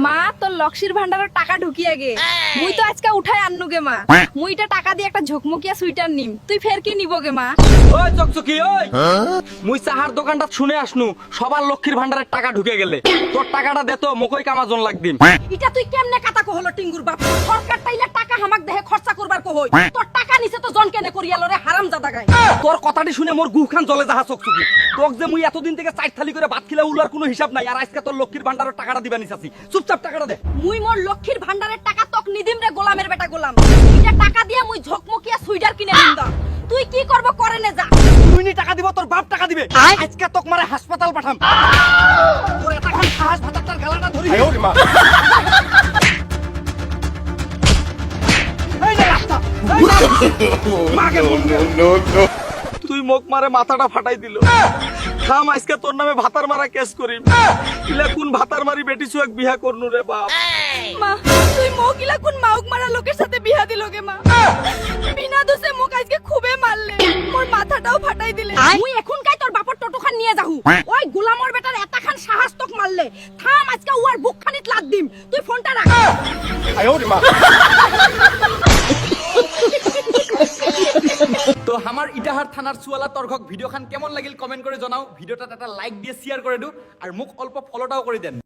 মা তোর লক্ষ্মীর ভান্ডারের টাকা ঢুকিয়ে গে মুই তো আজকে উঠাই আননু গে মা মুইটা টাকা দিয়ে একটা ঝকমকিয়া সুইটার নিম তুই ফের কি নিব গে মা ওই চকচকি ওই মুই চাহার দোকানটা শুনে আসনু সবার লক্ষ্মীর ভান্ডারের টাকা ঢুকে গেলে তোর টাকাটা দে তো মকই কামাজন লাগদিম। এটা তুই কেমনে কাটা কহলো টিঙ্গুর বাপ সরকার তাইলে টাকা হামাক দেহে খরচা করবার কহই তোর টাকা নিছে তো জন কেনে করিয়ালো রে হারামজাদা গায়। তোর কথাটি শুনে মোর গুখান জলে যাহা চকচকি তোক যে মুই এতদিন থেকে চার থালি করে ভাত খিলা উলার কোনো হিসাব নাই আর আজকে তোর লক্ষ্মীর ভান্ডারের টাকাটা দিবা নিছাছি চুপচাপ টাকাটা দে। মুই মোর লক্ষ্মীর ভান্ডারের টাকা তক নিদিম রে গোলামের বেটা গোলাম এটা টাকা দিয়া মুই ঝকমকিয়া সুইটার কিনে নিম দা তুই কি করব করে নে যা তুই নি টাকা দিব তোর বাপ টাকা দিবে আজকে তোক মারে হাসপাতাল পাঠাম তোর এতক্ষণ সাহস ভাতারটার গালাটা ধরি এই যে রাস্তা মাগে তুই মোক মারে মাথাটা ফাটাই দিল থাম আজকে তোর নামে ভাতার মারা কেস করিম ইলা কোন ভাতার মারি বেটি সুয়েক বিয়া করনু রে বাপ। মা তুই মকিলা কোন মাউক মারা লোকের সাথে বিয়া দিলগে মা বিনা দোষে মোক আজকে খুবে মারলে মোর মাথাটাও ফাটাই দিলে মুই এখন কাই তোর বাপর টোটোখান নিয়ে যাহু ওই গোলামর বেটার এতখান সাহস তক মারলে থাম আজকে ওর বুকখানিত লাদ দিম তুই ফোনটা রাখ। তো আমার ইটাহার থানার চুয়ালা তর্কক ভিডিও খান কেমন লাগিল কমেন্ট করে জানাও ভিডিওটা একটা লাইক দিয়ে শেয়ার করে দিও আর মোক অল্প ফলোটাও করে দেন।